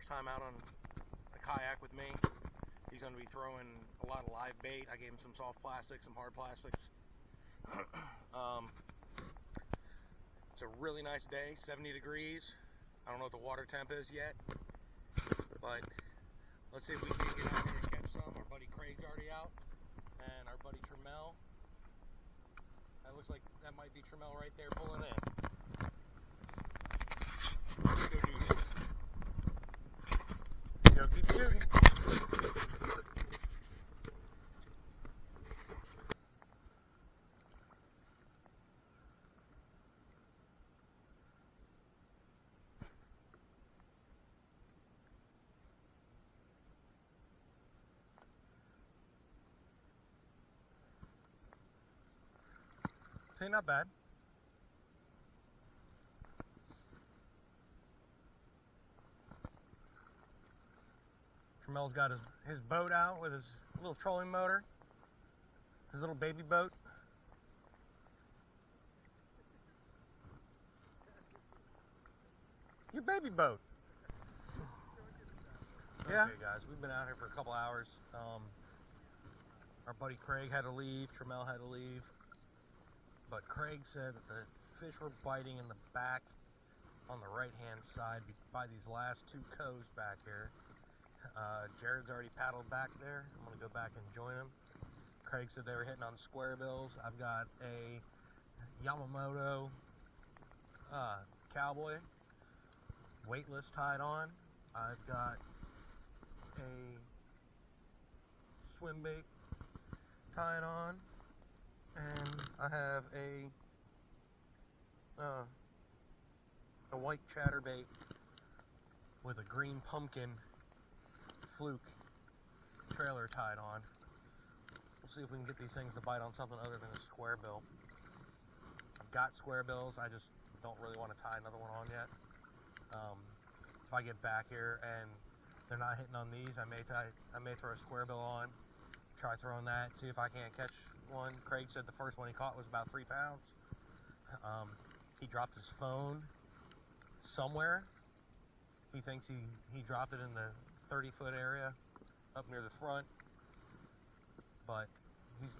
time out on a kayak with me. He's going to be throwing a lot of live bait. I gave him some soft plastics, some hard plastics. It's a really nice day, 70 degrees. I don't know what the water temp is yet, but let's see if we can get out here and catch some. Our buddy Craig's already out, and our buddy Trammell. That looks like that might be Trammell right there pulling in. Let's go do this. Yo, keep shooting. See, not bad. Tramell's got his boat out with his little trolling motor, his little baby boat. Your baby boat. Yeah. Okay, guys, we've been out here for a couple hours. Our buddy Craig had to leave. Trammell had to leave. But Craig said that the fish were biting in the back on the right-hand side by these last two coves back here. Jared's already paddled back there. I'm going to go back and join him. Craig said they were hitting on square bills. I've got a Yamamoto Cowboy weightless tied on. I've got a swim bait tied on. And I have a white chatterbait with a green pumpkin fluke trailer tied on. We'll see if we can get these things to bite on something other than a square bill. I've got square bills, I just don't really want to tie another one on yet. If I get back here and they're not hitting on these, I may throw a square bill on, try throwing that, see if I can't catch one. Craig said the first one he caught was about 3 pounds. He dropped his phone somewhere. He thinks he dropped it in the 30-foot area up near the front, but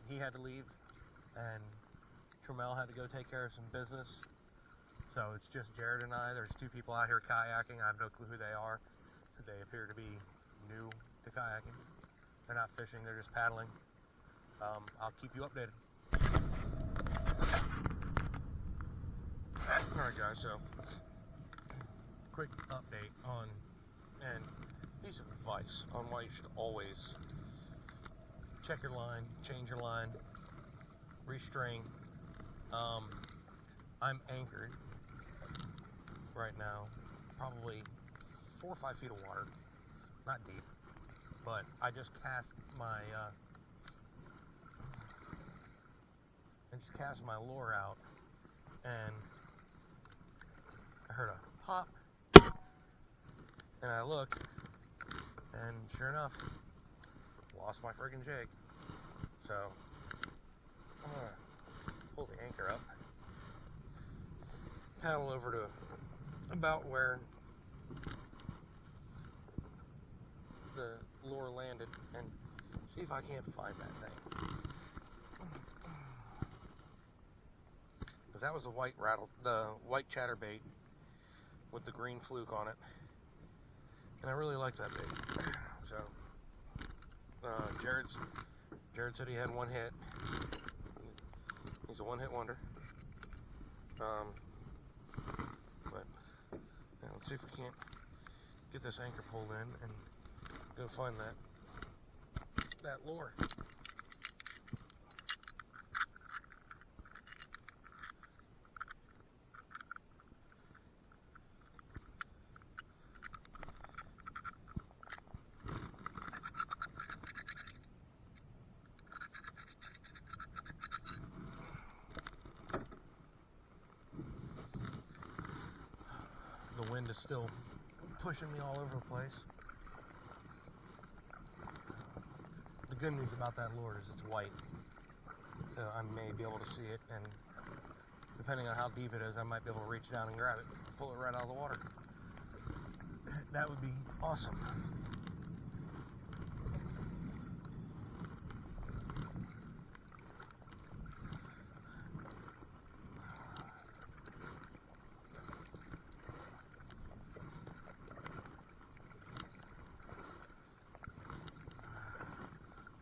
he had to leave, and Trammell had to go take care of some business. So it's just Jared and I. There's 2 people out here kayaking. I have no clue who they are. So they appear to be new to kayaking. They're not fishing, they're just paddling. I'll keep you updated. Alright guys, so quick update on, and piece of advice on why you should always check your line, change your line, restring. I'm anchored right now, probably 4 or 5 feet of water, not deep, but I just cast my lure out, and I heard a pop, and I looked, and sure enough, lost my friggin' jig. So I'm gonna pull the anchor up, paddle over to about where the lure landed, and see if I can't find that thing. Because that was the white chatterbait with the green fluke on it, and I really like that bait. So Jared said he had one hit. He's a one-hit wonder. But yeah, let's see if we can't get this anchor pulled in and go find that lure. The wind is still pushing me all over the place. The good news about that lure is it's white, so I may be able to see it, and depending on how deep it is, I might be able to reach down and grab it, pull it right out of the water. that would be awesome.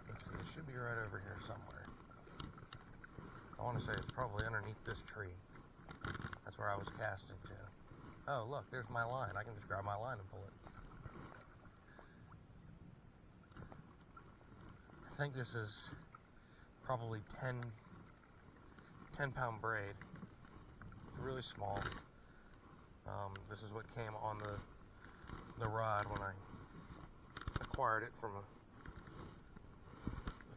It should be right over here somewhere. I want to say it's probably underneath this tree. That's where I was casting to. Oh, look, there's my line. I can just grab my line and pull it. I think this is probably 10-pound braid. Really small. This is what came on the rod when I acquired it from a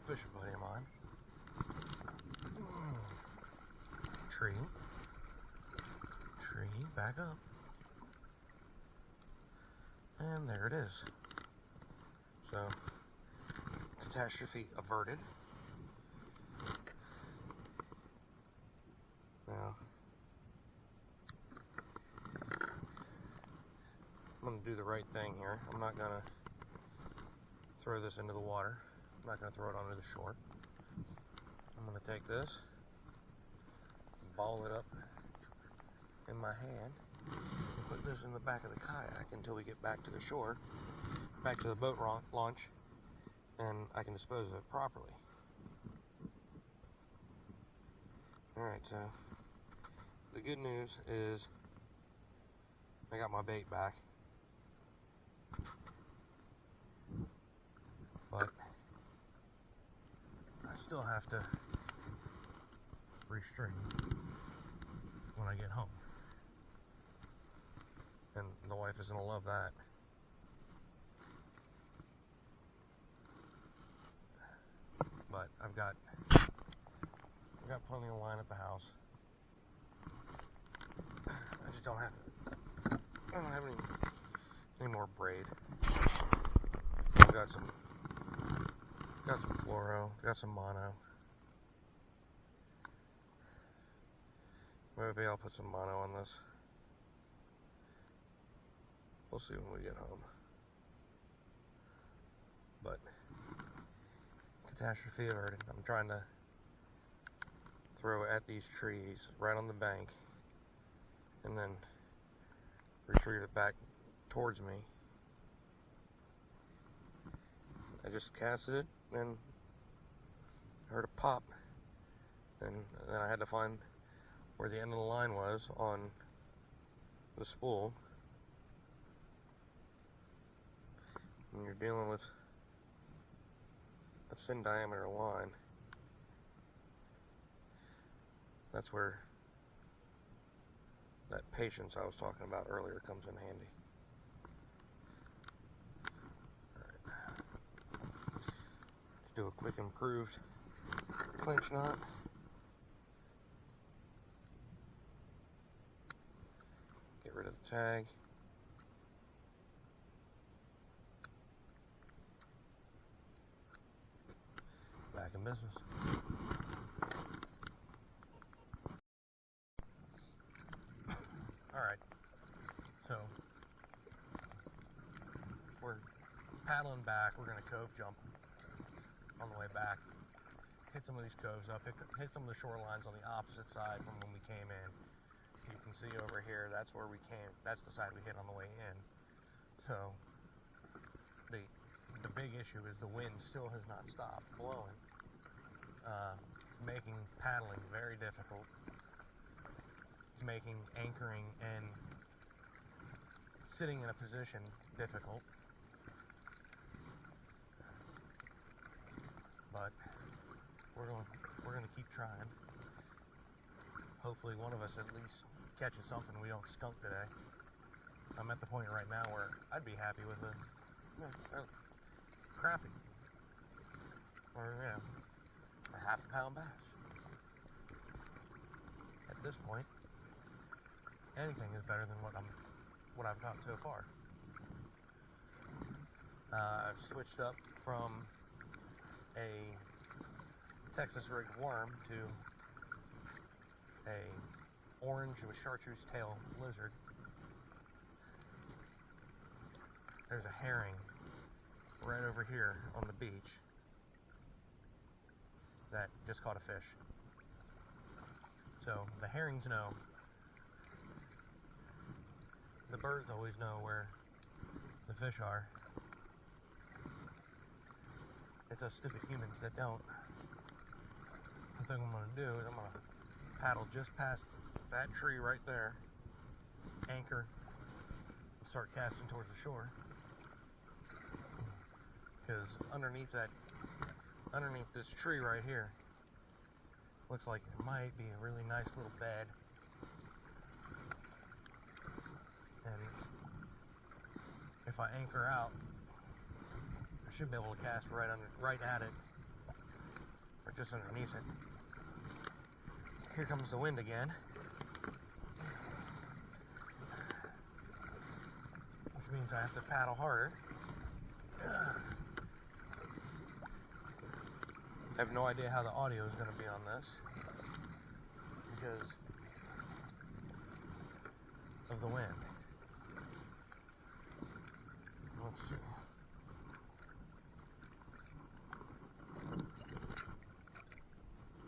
fishing buddy of mine. Tree, back up. And there it is. So, catastrophe averted. Now, I'm going to do the right thing here. I'm not going to throw this into the water. I'm not going to throw it onto the shore. I'm going to take this, ball it up in my hand, and put this in the back of the kayak until we get back to the shore, back to the boat launch, and I can dispose of it properly. Alright, so the good news is I got my bait back, but I still have to restring when I get home. And the wife is going to love that. But I've got plenty of line at the house. I just don't have any more braid. I've got some fluoro, got some mono. Maybe I'll put some mono on this. We'll see when we get home. But catastrophe averted. I'm trying to throw at these trees right on the bank and then retrieve it back towards me. I just casted it and heard a pop, and then I had to find where the end of the line was on the spool. When you're dealing with a thin diameter line, that's where that patience I was talking about earlier comes in handy. Alright. Let's do a quick improved clinch knot. Get rid of the tag. Back in business. Alright, so we're paddling back. We're going to cove jump on the way back. Hit some of these coves up, hit some of the shorelines on the opposite side from when we came in. You can see over here, that's where we came, that's the side we hit on the way in. So the big issue is the wind still has not stopped blowing. It's making paddling very difficult. It's making anchoring and sitting in a position difficult. But we're going to keep trying. Hopefully one of us at least catches something we don't skunk today. I'm at the point right now where I'd be happy with a crappie, or a half-pound bass. At this point, anything is better than what I've got so far. I've switched up from a Texas rigged worm to a orange with chartreuse tail lizard. there's a herring right over here on the beach that just caught a fish. So the herrings know. The birds always know where the fish are. It's us stupid humans that don't. The thing I'm going to do is I'm going to paddle just past that tree right there, anchor, and start casting towards the shore. Because underneath this tree right here, looks like it might be a really nice little bed. And if I anchor out, I should be able to cast right at it, or just underneath it. Here comes the wind again, which means I have to paddle harder. I have no idea how the audio is going to be on this because of the wind. Let's see.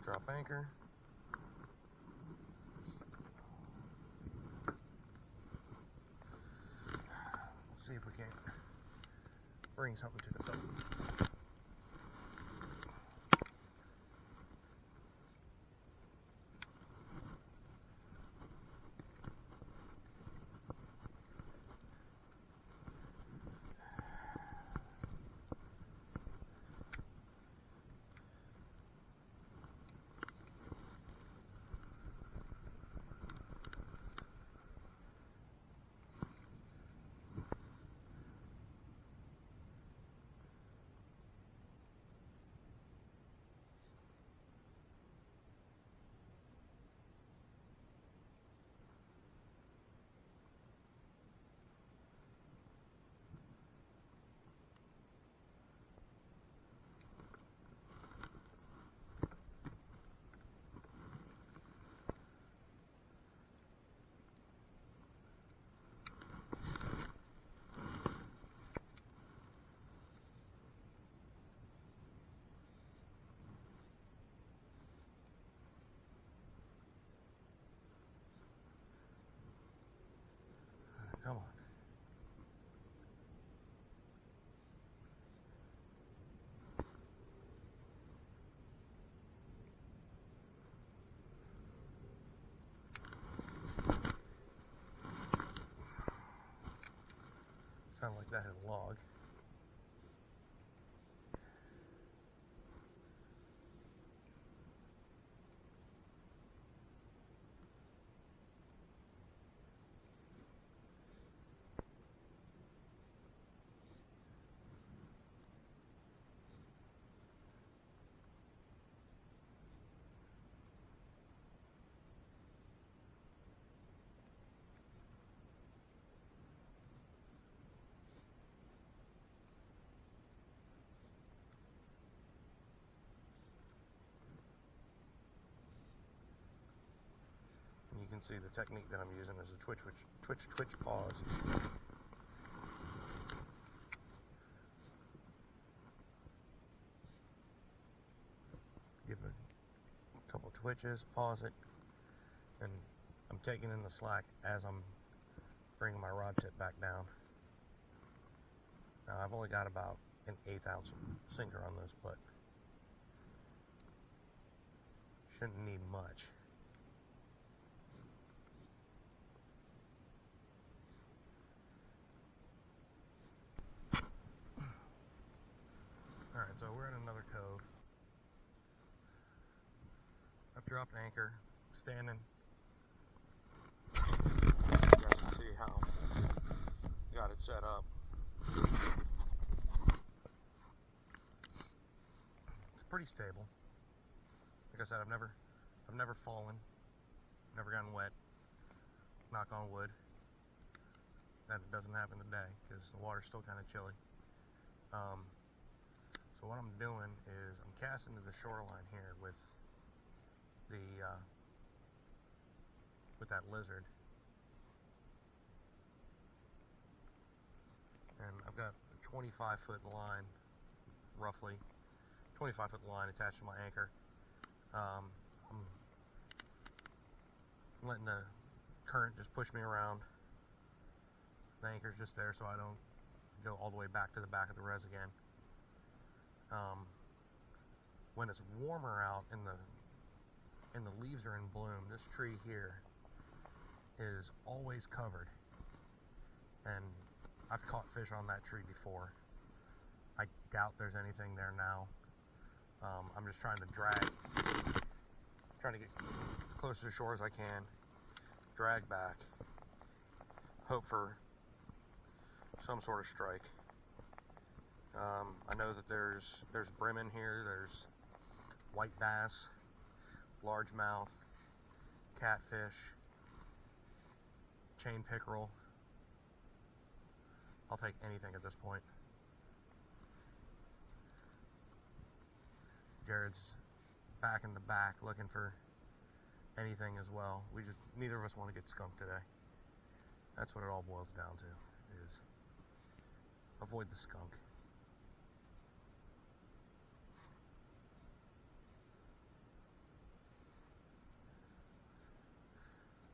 Drop anchor. Let's see if we can bring something to the boat. Come on. Sounded like that hit a log. You can see the technique that I'm using is a twitch pause. Give it a couple twitches, pause it, and I'm taking in the slack as I'm bringing my rod tip back down. Now I've only got about an 1/8 ounce sinker on this, but shouldn't need much. Alright, so we're in another cove. I've dropped anchor, standing. You guys can see how I got it set up. It's pretty stable. Like I said, I've never fallen, never gotten wet. Knock on wood. That doesn't happen today because the water's still kind of chilly. So what I'm doing is I'm casting to the shoreline here with that lizard, and I've got a 25-foot line, roughly 25-foot line attached to my anchor. I'm letting the current just push me around. The anchor's just there so I don't go all the way back to the back of the res again. When it's warmer out and the leaves are in bloom, this tree here is always covered, and I've caught fish on that tree before. I doubt there's anything there now. I'm just trying to get as close to the shore as I can, drag back, hope for some sort of strike. I know that there's brim in here, there's white bass, largemouth, catfish, chain pickerel. I'll take anything at this point. Jared's back in the back looking for anything as well. Neither of us want to get skunked today. That's what it all boils down to, is avoid the skunk.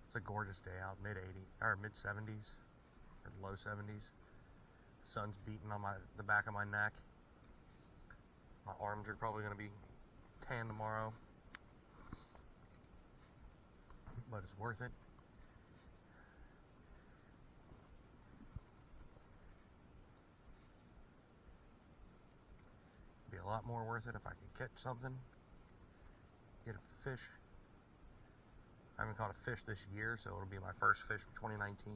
It's a gorgeous day out, mid-70s or low 70s. Sun's beating on the back of my neck. My arms are probably going to be tan tomorrow, but it's worth it. Be a lot more worth it if I could catch something, get a fish. I haven't caught a fish this year, so it'll be my first fish of 2019.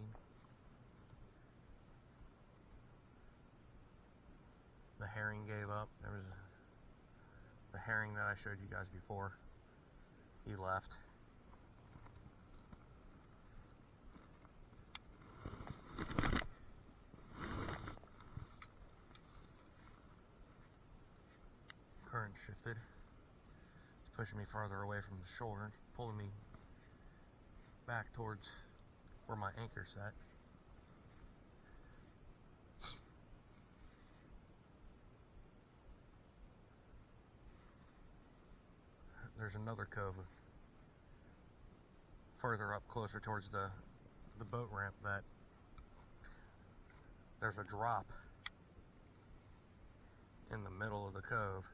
The herring gave up. There was the herring that I showed you guys before. He left. Current shifted. It's pushing me farther away from the shore, pulling me back towards where my anchor's set. There's another cove further up, closer towards the boat ramp, that there's a drop in the middle of the cove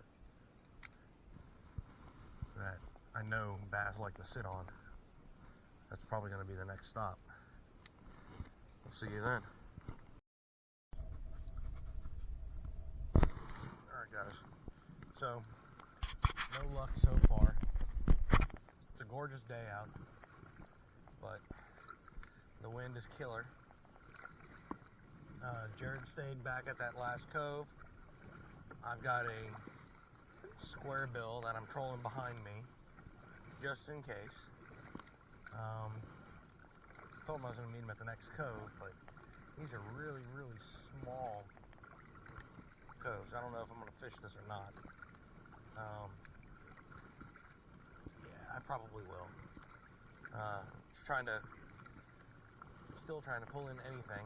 that I know bass like to sit on. That's probably going to be the next stop. We'll see you then. Alright guys, so no luck so far. It's a gorgeous day out, but the wind is killer. Jared stayed back at that last cove. I've got a square bill that I'm trolling behind me, just in case. Told him I was going to meet him at the next cove, but these are really, really small coves. I don't know if I'm going to fish this or not. Yeah, I probably will. Still trying to pull in anything.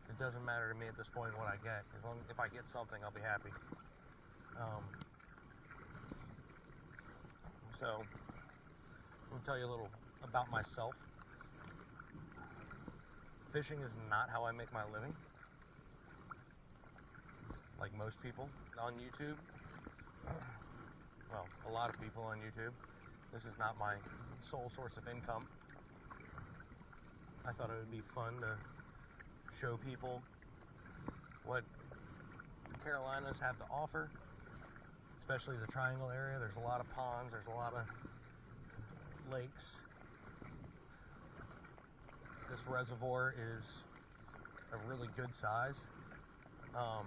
It doesn't matter to me at this point what I get. If I get something, I'll be happy. So, let me tell you a little about myself. Fishing is not how I make my living, like most people on YouTube. Well, a lot of people on YouTube. This is not my sole source of income. I thought it would be fun to show people what the Carolinas have to offer, especially the Triangle area. There's a lot of ponds, there's a lot of lakes. This reservoir is a really good size. I'm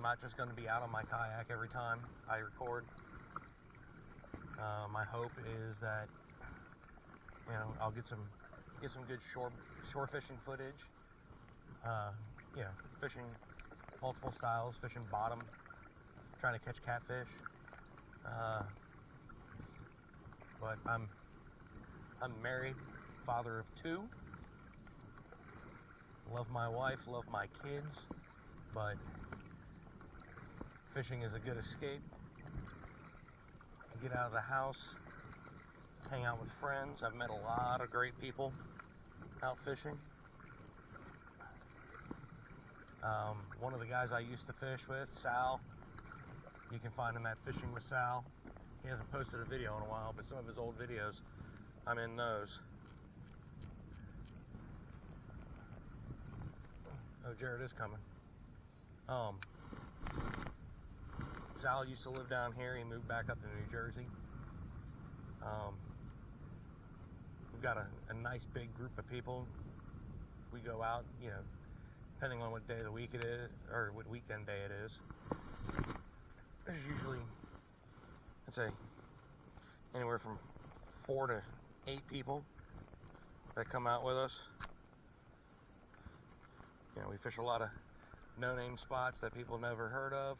not just going to be out on my kayak every time I record. My hope is that, you know, I'll get some good shore fishing footage. You know, fishing multiple styles, fishing bottom, trying to catch catfish. But I'm married. father of 2. Love my wife, love my kids, but fishing is a good escape. Get out of the house, hang out with friends. I've met a lot of great people out fishing. One of the guys I used to fish with, Sal, you can find him at Fishing with Sal. He hasn't posted a video in a while, but some of his old videos, I'm in those. Oh, Jared is coming. Sal used to live down here. He moved back up to New Jersey. We've got a nice big group of people. We go out, you know, depending on what day of the week it is, or what weekend day it is. There's usually, I'd say, anywhere from 4 to 8 people that come out with us. You know, we fish a lot of no-name spots that people never heard of.